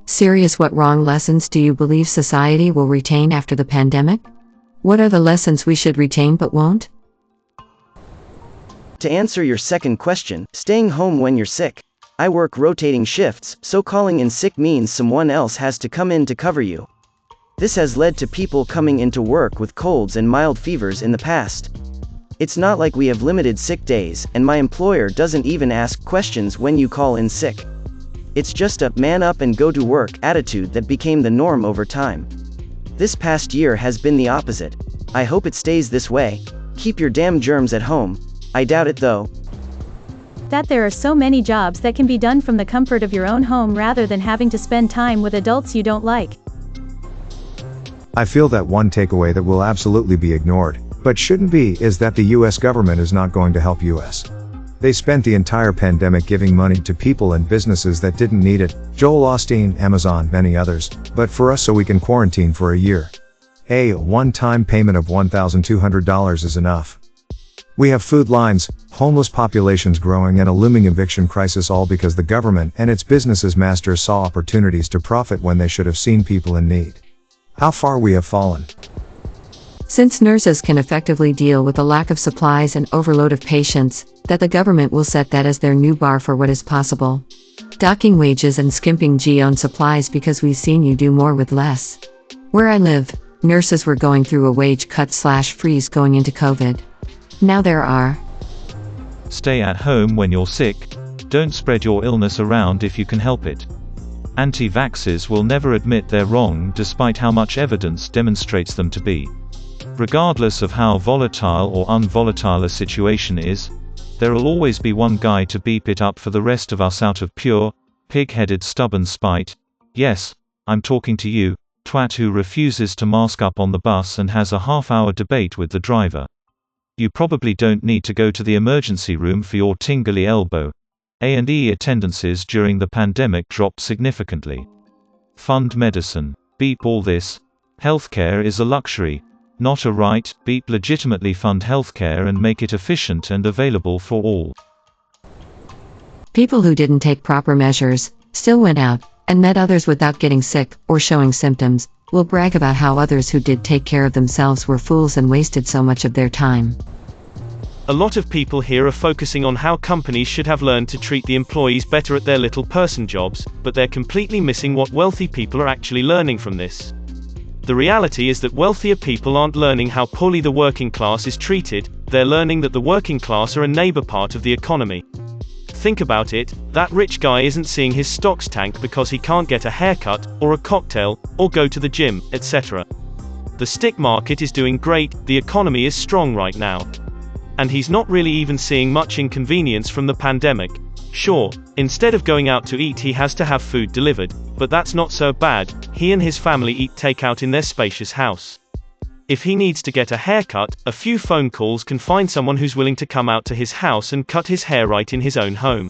Serious, what wrong lessons do you believe society will retain after the pandemic? What are the lessons we should retain but won't? To answer your second question, staying home when you're sick. I work rotating shifts, so calling in sick means someone else has to come in to cover you. This has led to people coming into work with colds and mild fevers in the past. It's not like we have limited sick days, and my employer doesn't even ask questions when you call in sick. It's just a man up and go to work attitude that became the norm over time. This past year has been the opposite. I hope it stays this way. Keep your damn germs at home. I doubt it though. That there are so many jobs that can be done from the comfort of your own home rather than having to spend time with adults you don't like. I feel that one takeaway that will absolutely be ignored, but shouldn't be, is that the US government is not going to help us. They spent the entire pandemic giving money to people and businesses that didn't need it, Joel Osteen, Amazon, many others, but for us so we can quarantine for a year. A one-time payment of $1,200 is enough. We have food lines, homeless populations growing, and a looming eviction crisis, all because the government and its businesses masters saw opportunities to profit when they should have seen people in need. How far we have fallen. Since nurses can effectively deal with the lack of supplies and overload of patients, that the government will set that as their new bar for what is possible. Docking wages and skimping on supplies because we've seen you do more with less. Where I live, nurses were going through a wage cut/freeze going into COVID. Now there are. Stay at home when you're sick. Don't spread your illness around if you can help it. Anti-vaxxers will never admit they're wrong despite how much evidence demonstrates them to be. Regardless of how volatile or unvolatile a situation is, there'll always be one guy to beep it up for the rest of us out of pure, pig-headed stubborn spite. Yes, I'm talking to you, twat who refuses to mask up on the bus and has a half-hour debate with the driver. You probably don't need to go to the emergency room for your tingly elbow. A&E attendances during the pandemic dropped significantly. Fund medicine. Beep all this. Healthcare is a luxury, not a right. Beep legitimately fund healthcare and make it efficient and available for all. People who didn't take proper measures, still went out, and met others without getting sick or showing symptoms, will brag about how others who did take care of themselves were fools and wasted so much of their time. A lot of people here are focusing on how companies should have learned to treat the employees better at their little person jobs, but they're completely missing what wealthy people are actually learning from this. The reality is that wealthier people aren't learning how poorly the working class is treated, they're learning that the working class are a neighbor part of the economy. Think about it, that rich guy isn't seeing his stocks tank because he can't get a haircut, or a cocktail, or go to the gym, etc. The stick market is doing great, the economy is strong right now. And he's not really even seeing much inconvenience from the pandemic. Sure, instead of going out to eat he has to have food delivered, but that's not so bad, he and his family eat takeout in their spacious house. If he needs to get a haircut, a few phone calls can find someone who's willing to come out to his house and cut his hair right in his own home.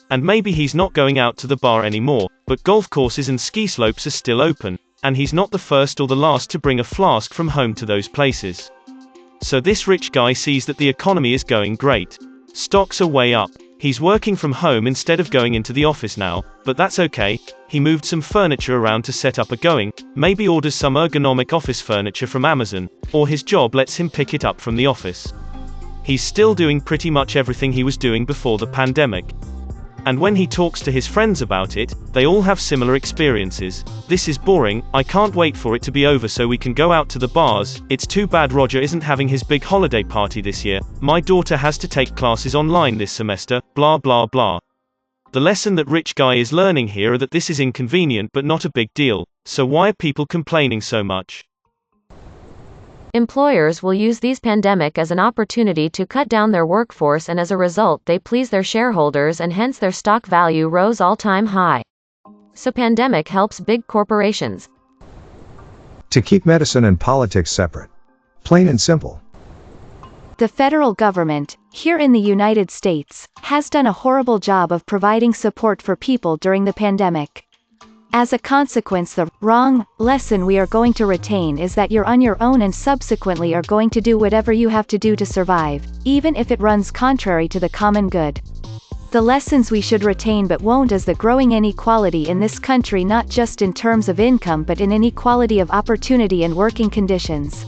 And maybe he's not going out to the bar anymore, but golf courses and ski slopes are still open, and he's not the first or the last to bring a flask from home to those places. So this rich guy sees that the economy is going great. Stocks are way up. He's working from home instead of going into the office now, but that's okay. He moved some furniture around to set up a going, maybe orders some ergonomic office furniture from Amazon, or his job lets him pick it up from the office. He's still doing pretty much everything he was doing before the pandemic. And when he talks to his friends about it, they all have similar experiences. This is boring, I can't wait for it to be over so we can go out to the bars, it's too bad Roger isn't having his big holiday party this year, my daughter has to take classes online this semester, blah blah blah. The lesson that rich guy is learning here are that this is inconvenient but not a big deal, so why are people complaining so much? Employers will use these pandemic as an opportunity to cut down their workforce, and as a result they please their shareholders and hence their stock value rose all-time high. So pandemic helps big corporations to keep medicine and politics separate. Plain and simple. The federal government, here in the United States, has done a horrible job of providing support for people during the pandemic. As a consequence, the wrong lesson we are going to retain is that you're on your own and subsequently are going to do whatever you have to do to survive, even if it runs contrary to the common good. The lessons we should retain but won't is the growing inequality in this country, not just in terms of income but in inequality of opportunity and working conditions.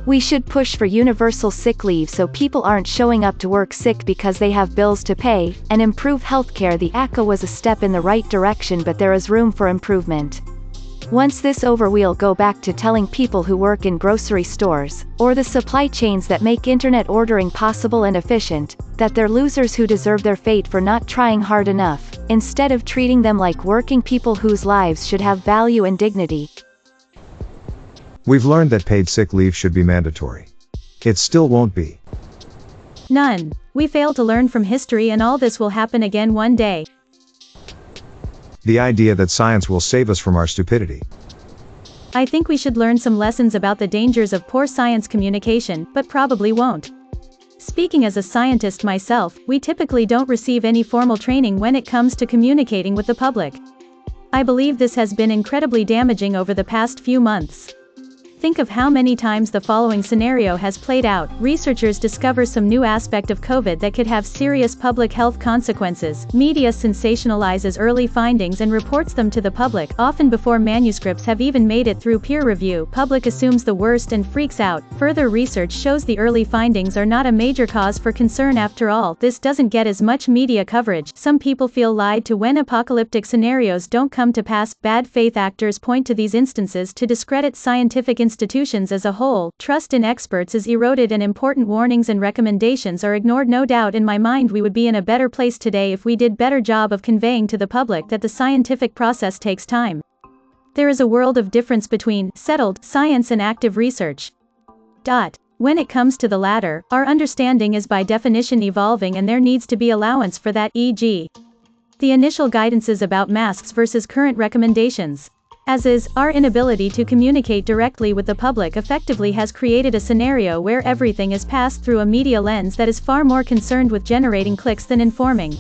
We should push for universal sick leave so people aren't showing up to work sick because they have bills to pay, and improve healthcare. The ACA was a step in the right direction, but there is room for improvement. Once this over, we'll go back to telling people who work in grocery stores, or the supply chains that make internet ordering possible and efficient, that they're losers who deserve their fate for not trying hard enough, instead of treating them like working people whose lives should have value and dignity. We've learned that paid sick leave should be mandatory. It still won't be. None. We failed to learn from history, and all this will happen again one day. The idea that science will save us from our stupidity. I think we should learn some lessons about the dangers of poor science communication, but probably won't. Speaking as a scientist myself, we typically don't receive any formal training when it comes to communicating with the public. I believe this has been incredibly damaging over the past few months. Think of how many times the following scenario has played out. Researchers discover some new aspect of COVID that could have serious public health consequences. Media sensationalizes early findings and reports them to the public, often before manuscripts have even made it through peer review. Public assumes the worst and freaks out. Further research shows the early findings are not a major cause for concern after all. This doesn't get as much media coverage. Some people feel lied to when apocalyptic scenarios don't come to pass. Bad faith actors point to these instances to discredit scientific institutions as a whole. Trust in experts is eroded and important warnings and recommendations are ignored. No doubt in my mind we would be in a better place today if we did better job of conveying to the public that the scientific process takes time. There is a world of difference between settled science and active research. When it comes to the latter, our understanding is by definition evolving, and there needs to be allowance for that, e.g. the initial guidances about masks versus current recommendations. As is, our inability to communicate directly with the public effectively has created a scenario where everything is passed through a media lens that is far more concerned with generating clicks than informing.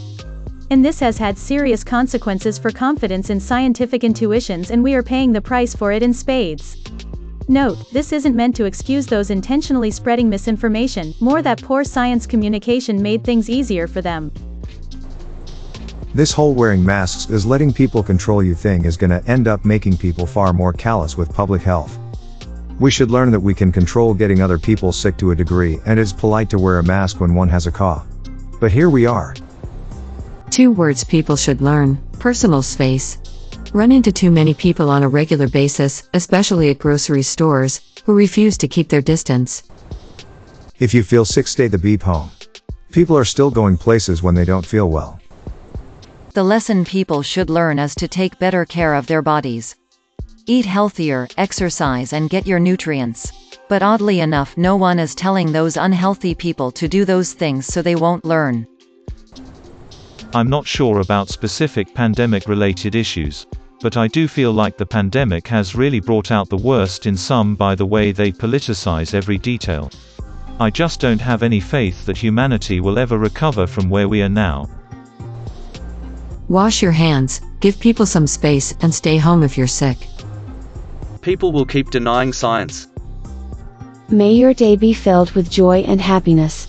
And this has had serious consequences for confidence in scientific intuitions, and we are paying the price for it in spades. Note, this isn't meant to excuse those intentionally spreading misinformation, more that poor science communication made things easier for them. This whole wearing masks is letting people control you thing is gonna end up making people far more callous with public health. We should learn that we can control getting other people sick to a degree, and it's polite to wear a mask when one has a cough. But here we are. 2 words people should learn: personal space. Run into too many people on a regular basis, especially at grocery stores, who refuse to keep their distance. If you feel sick, stay the beep home. People are still going places when they don't feel well. The lesson people should learn is to take better care of their bodies. Eat healthier, exercise, and get your nutrients. But oddly enough, no one is telling those unhealthy people to do those things, so they won't learn. I'm not sure about specific pandemic-related issues, but I do feel like the pandemic has really brought out the worst in some by the way they politicize every detail. I just don't have any faith that humanity will ever recover from where we are now. Wash your hands, give people some space, and stay home if you're sick. People will keep denying science. May your day be filled with joy and happiness.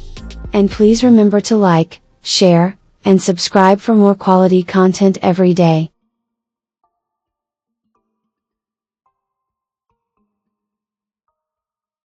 And please remember to like, share, and subscribe for more quality content every day.